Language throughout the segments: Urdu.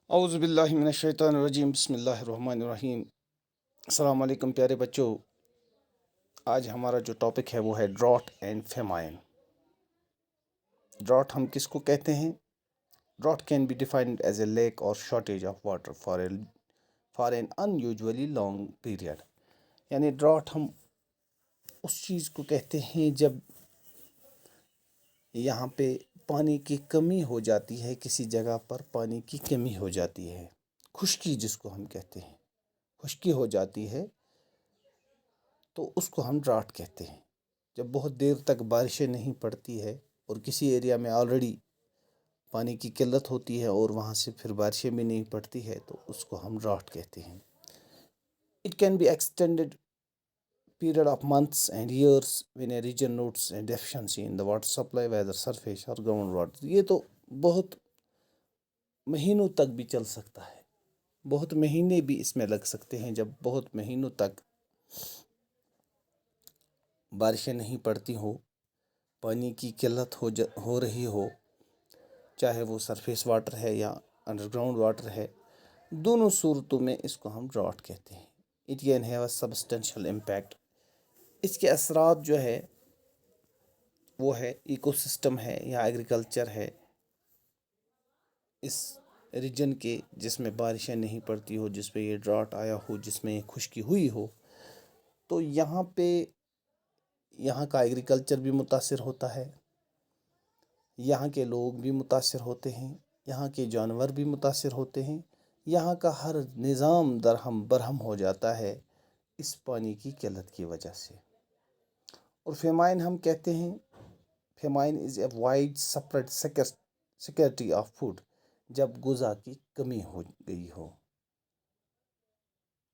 اعوذ باللہ من الشیطان الرجیم، بسم اللہ الرحمن الرحیم۔ السلام علیکم پیارے بچوں، آج ہمارا جو ٹاپک ہے وہ ہے ڈراٹ اینڈ فیمائن۔ ڈراٹ ہم کس کو کہتے ہیں؟ Drought can be defined as a lack or shortage of water for an unusually long period. یعنی ڈراٹ ہم اس چیز کو کہتے ہیں جب یہاں پہ پانی کی کمی ہو جاتی ہے، کسی جگہ پر پانی کی کمی ہو جاتی ہے، خشکی جس کو ہم کہتے ہیں، خشکی ہو جاتی ہے تو اس کو ہم ڈراٹ کہتے ہیں۔ جب بہت دیر تک بارشیں نہیں پڑتی ہے اور کسی ایریا میں آلریڈی پانی کی قلت ہوتی ہے اور وہاں سے پھر بارشیں بھی نہیں پڑتی ہے تو اس کو ہم ڈراٹ کہتے ہیں۔ It can be extended period of months and years when a region notes a deficiency in the water supply, whether surface or groundwater۔ یہ تو بہت مہینوں تک بھی چل سکتا ہے، بہت مہینے بھی اس میں لگ سکتے ہیں۔ جب بہت مہینوں تک بارشیں نہیں پڑتی ہو، پانی کی قلت ہو رہی ہو، چاہے وہ سرفیس واٹر ہے یا انڈر گراؤنڈ واٹر ہے، دونوں صورتوں میں اس کو ہم ڈراٹ کہتے ہیں۔ It can have a substantial impact. اس کے اثرات جو ہے وہ ہے ایکو سسٹم ہے یا ایگریکلچر ہے اس ریجن کے، جس میں بارشیں نہیں پڑتی ہو، جس پہ یہ ڈراٹ آیا ہو، جس میں یہ خشکی ہوئی ہو، تو یہاں پہ یہاں کا ایگریکلچر بھی متاثر ہوتا ہے، یہاں کے لوگ بھی متاثر ہوتے ہیں، یہاں کے جانور بھی متاثر ہوتے ہیں، یہاں کا ہر نظام درہم برہم ہو جاتا ہے اس پانی کی قلت کی وجہ سے۔ اور فیمائن ہم کہتے ہیں، famine is a widespread scarcity of food, جب غذا کی کمی ہو گئی ہو،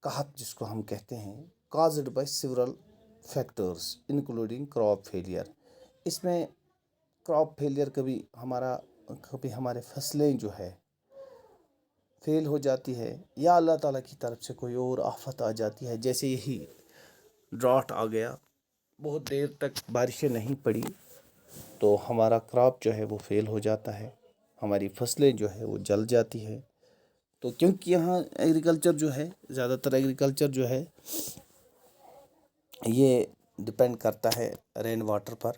قحط جس کو ہم کہتے ہیں، caused by several factors including crop failure. اس میں کراپ فیلئر کبھی ہمارے فصلیں جو ہے فیل ہو جاتی ہے، یا اللہ تعالیٰ کی طرف سے کوئی اور آفت آ جاتی ہے، جیسے یہی ڈراٹ آ گیا، بہت دیر تک بارشیں نہیں پڑی تو ہمارا کراپ جو ہے وہ فیل ہو جاتا ہے، ہماری فصلیں جو ہے وہ جل جاتی ہے۔ تو کیونکہ یہاں ایگریکلچر جو ہے، زیادہ تر ایگریکلچر جو ہے یہ ڈپینڈ کرتا ہے رین واٹر پر،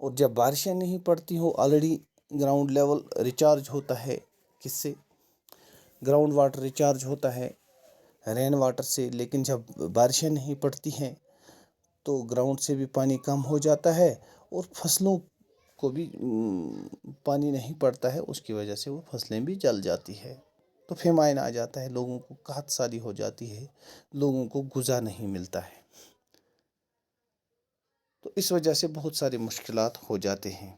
اور جب بارشیں نہیں پڑتی ہو، آلریڈی گراؤنڈ لیول ریچارج ہوتا ہے، کس سے؟ گراؤنڈ واٹر ریچارج ہوتا ہے رین واٹر سے، لیکن جب بارشیں نہیں پڑتی ہیں تو گراؤنڈ سے بھی پانی کم ہو جاتا ہے اور فصلوں کو بھی پانی نہیں پڑتا ہے، اس کی وجہ سے وہ فصلیں بھی جل جاتی ہے، تو فیمائن آ جاتا ہے، لوگوں کو قحط سالی ہو جاتی ہے، لوگوں کو غذا نہیں ملتا ہے، تو اس وجہ سے بہت ساری مشکلات ہو جاتے ہیں۔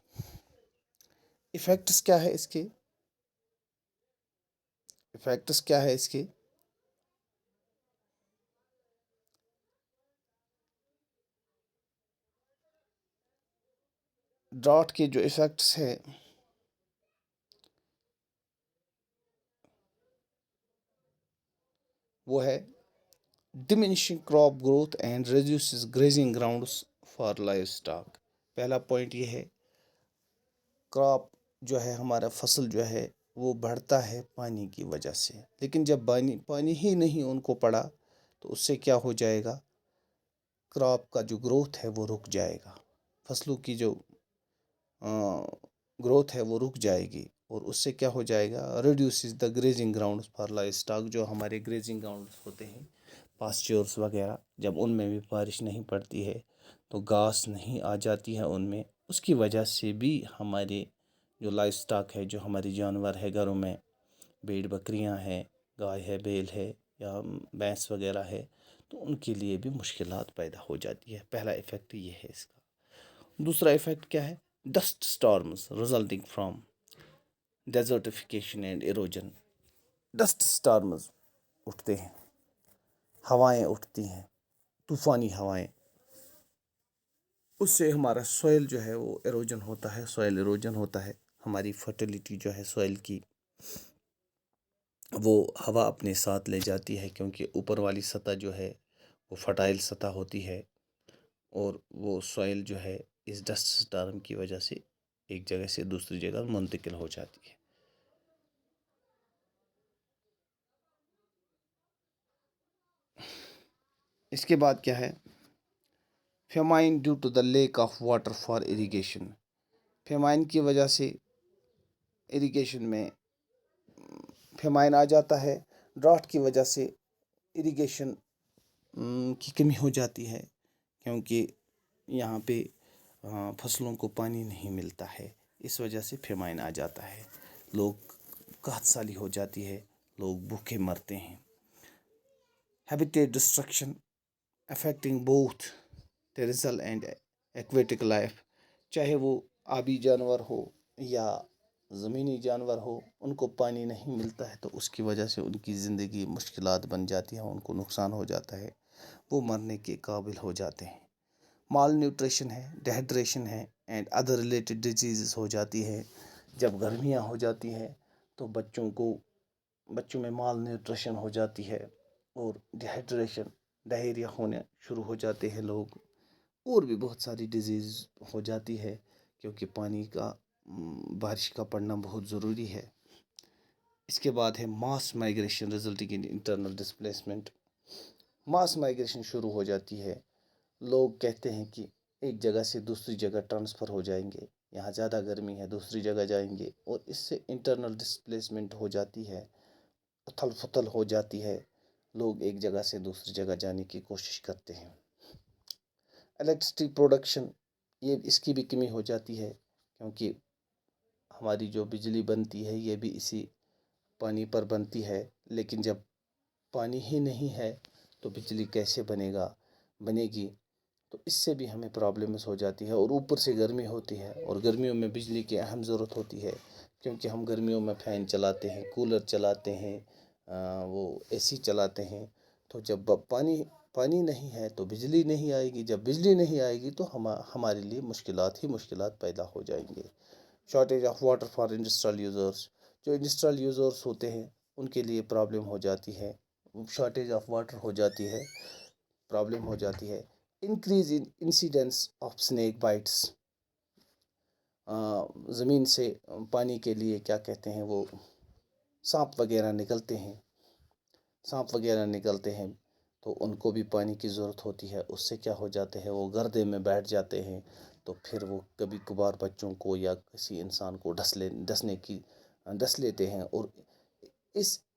ایفیکٹس کیا ہے اس کے؟ ایفیکٹس کیا ہے اس کے؟ ڈراٹ کے جو ایفیکٹس ہیں وہ ہے diminishing crop growth and reduces grazing grounds for life stock. پہلا پوائنٹ یہ ہے، کراپ جو ہے ہمارا فصل جو ہے وہ بڑھتا ہے پانی کی وجہ سے، لیکن جب پانی ہی نہیں ان کو پڑا تو اس سے کیا ہو جائے گا؟ کراپ کا جو گروتھ ہے وہ رک جائے گا، فصلوں کی جو گروتھ ہے وہ رک جائے گی، اور اس سے کیا ہو جائے گا؟ Reduces the grazing grounds for livestock. جو ہمارے گریزنگ گراؤنڈس ہوتے ہیں، پاسچرز وغیرہ، جب ان میں بھی بارش نہیں پڑتی ہے تو گھاس نہیں آ جاتی ہے ان میں، اس کی وجہ سے بھی ہمارے جو لائف اسٹاک ہے، جو ہمارے جانور ہے گھروں میں، بھیڑ بکریاں ہیں، گائے ہے، بیل ہے یا بھینس وغیرہ ہے، تو ان کے لیے بھی مشکلات پیدا ہو جاتی ہے۔ پہلا ایفیکٹ یہ ہے اس کا۔ دوسرا ایفیکٹ کیا ہے؟ Dust storms resulting from desertification and erosion. Dust storms اٹھتے ہیں، ہوائیں اٹھتی ہیں، طوفانی ہوائیں، اس سے ہمارا سوئل جو ہے وہ ایروجن ہوتا ہے، سوئل ایروجن ہوتا ہے، ہماری فرٹیلیٹی جو ہے سوئل کی وہ ہوا اپنے ساتھ لے جاتی ہے، کیونکہ اوپر والی سطح جو ہے وہ فرٹائل سطح ہوتی ہے، اور وہ سوئل جو ہے اس ڈسٹ سٹارم کی وجہ سے ایک جگہ سے دوسری جگہ منتقل ہو جاتی ہے۔ اس کے بعد کیا ہے؟ Famine due to the lack of water for irrigation. Famine کی وجہ سے اریگیشن میں فیمائن آ جاتا ہے. ڈراٹ کی وجہ سے اریگیشن کی کمی ہو جاتی ہے، کیونکہ یہاں پہ فصلوں کو پانی نہیں ملتا ہے. اس وجہ سے فیمائن آ جاتا ہے، لوگ قحط سالی ہو جاتی ہے، لوگ بھوکے مرتے ہیں. Habitat destruction affecting both terrestrial and aquatic life. چاہے وہ آبی جانور ہو یا زمینی جانور ہو، ان کو پانی نہیں ملتا ہے تو اس کی وجہ سے ان کی زندگی مشکلات بن جاتی ہیں، ان کو نقصان ہو جاتا ہے، وہ مرنے کے قابل ہو جاتے ہیں. مال نیوٹریشن ہے، ڈیہائیڈریشن ہے اینڈ ادر ریلیٹڈ ڈیزیزز ہو جاتی ہے. جب گرمیاں ہو جاتی ہیں تو بچوں میں مال نیوٹریشن ہو جاتی ہے اور ڈیہائیڈریشن، ڈائریا ہونے شروع ہو جاتے ہیں لوگ، اور بھی بہت ساری ڈیزیز ہو جاتی ہے، کیونکہ بارش کا پڑنا بہت ضروری ہے. اس کے بعد ہے mass migration resulting in internal displacement. Mass migration شروع ہو جاتی ہے. لوگ کہتے ہیں کہ ایک جگہ سے دوسری جگہ ٹرانسفر ہو جائیں گے، یہاں زیادہ گرمی ہے دوسری جگہ جائیں گے، اور اس سے انٹرنل ڈسپلیسمنٹ ہو جاتی ہے، اتھل پھتل ہو جاتی ہے. لوگ ایک جگہ سے دوسری جگہ جانے کی کوشش کرتے ہیں. الیکٹرسٹی پروڈکشن، اس کی بھی کمی ہو جاتی ہے، کیونکہ ہماری جو بجلی بنتی ہے یہ بھی اسی پانی پر بنتی ہے. لیکن جب پانی ہی نہیں ہے تو بجلی کیسے بنے گی؟ تو اس سے بھی ہمیں پرابلمس ہو جاتی ہے. اور اوپر سے گرمی ہوتی ہے، اور گرمیوں میں بجلی کی اہم ضرورت ہوتی ہے، کیونکہ ہم گرمیوں میں فین چلاتے ہیں، کولر چلاتے ہیں، وہ اے سی چلاتے ہیں. تو جب پانی نہیں ہے تو بجلی نہیں آئے گی. جب بجلی نہیں آئے گی تو ہمارے لیے مشکلات پیدا ہو جائیں گے. Shortage of water for industrial users. جو انڈسٹریل یوزرس ہوتے ہیں ان کے لیے پرابلم ہو جاتی ہے، شارٹیج آف واٹر ہو جاتی ہے، پرابلم ہو جاتی ہے. Increase in incidence of snake bites. زمین سے پانی کے لیے کیا کہتے ہیں، وہ سانپ وغیرہ نکلتے ہیں تو ان کو بھی پانی کی ضرورت ہوتی ہے. اس سے کیا ہو جاتے ہیں، وہ گردے میں بیٹھ جاتے ہیں، تو پھر وہ کبھی کبھار بچوں کو یا کسی انسان کو ڈس لیتے ہیں، اور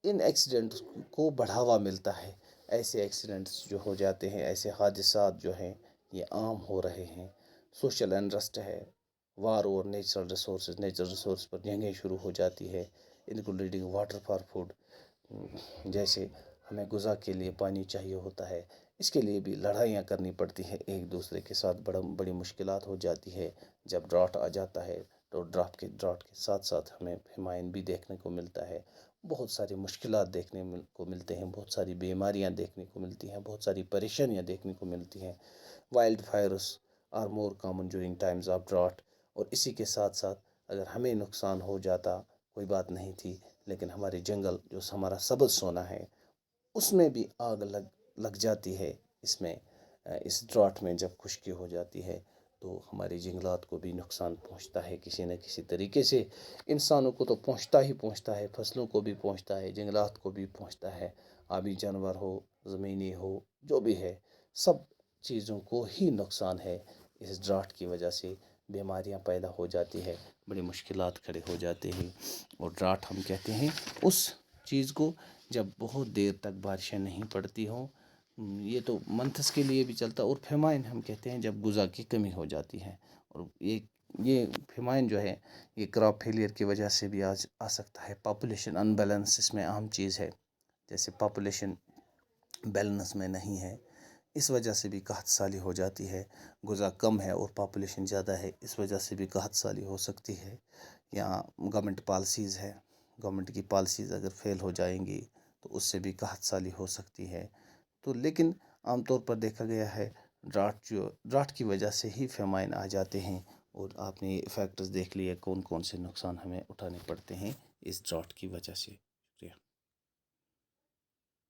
ان ایکسیڈنٹس کو بڑھاوا ملتا ہے. ایسے ایکسیڈنٹس جو ہو جاتے ہیں، ایسے حادثات جو ہیں یہ عام ہو رہے ہیں. سوشل انرسٹ ہے، وار اور نیچرل ریسورس پر جنگیں شروع ہو جاتی ہے، انکلوڈنگ واٹر فار فوڈ. جیسے ہمیں غذا کے لیے پانی چاہیے ہوتا ہے، اس کے لیے بھی لڑائیاں کرنی پڑتی ہیں ایک دوسرے کے ساتھ. بڑی مشکلات ہو جاتی ہے. جب ڈراٹ آ جاتا ہے تو ڈراٹ کے ساتھ ساتھ ہمیں فیمائن بھی دیکھنے کو ملتا ہے. بہت ساری مشکلات دیکھنے کو ملتے ہیں، بہت ساری بیماریاں دیکھنے کو ملتی ہیں، بہت ساری پریشانیاں دیکھنے کو ملتی ہیں. Wild fires are more common during times of drought. اور اسی کے ساتھ ساتھ اگر ہمیں نقصان ہو جاتا کوئی بات نہیں تھی، لیکن ہمارے جنگل جو ہمارا سبز سونا ہے اس میں بھی آگ لگ جاتی ہے. اس ڈراٹ میں جب خشکی ہو جاتی ہے تو ہمارے جنگلات کو بھی نقصان پہنچتا ہے کسی نہ کسی طریقے سے. انسانوں کو تو پہنچتا ہے، فصلوں کو بھی پہنچتا ہے، جنگلات کو بھی پہنچتا ہے. آبی جانور ہو، زمینی ہو، جو بھی ہے، سب چیزوں کو ہی نقصان ہے. اس ڈراٹ کی وجہ سے بیماریاں پیدا ہو جاتی ہے، بڑی مشکلات کھڑے ہو جاتے ہیں. اور ڈراٹ ہم کہتے ہیں اس چیز کو جب بہت دیر تک بارشیں نہیں پڑتی ہوں. یہ تو منتھس کے لیے بھی چلتا. اور فیمائن ہم کہتے ہیں جب غذا کی کمی ہو جاتی ہے. اور یہ فیمائن جو ہے یہ کراپ فیلئر کی وجہ سے بھی آ سکتا ہے. پاپولیشن ان بیلنس اس میں اہم چیز ہے. جیسے پاپولیشن بیلنس میں نہیں ہے، اس وجہ سے بھی قحط سالی ہو جاتی ہے. غذا کم ہے اور پاپولیشن زیادہ ہے، اس وجہ سے بھی قحط سالی ہو سکتی ہے. یا گورنمنٹ پالیسیز ہے، گورنمنٹ کی پالیسیز اگر فیل ہو جائیں گی تو اس سے بھی قحط سالی ہو سکتی ہے. تو لیکن عام طور پر دیکھا گیا ہے ڈراٹ کی وجہ سے ہی فیمائن آ جاتے ہیں. اور آپ نے یہ فیکٹرز دیکھ لیے کون کون سے نقصان ہمیں اٹھانے پڑتے ہیں اس ڈراٹ کی وجہ سے.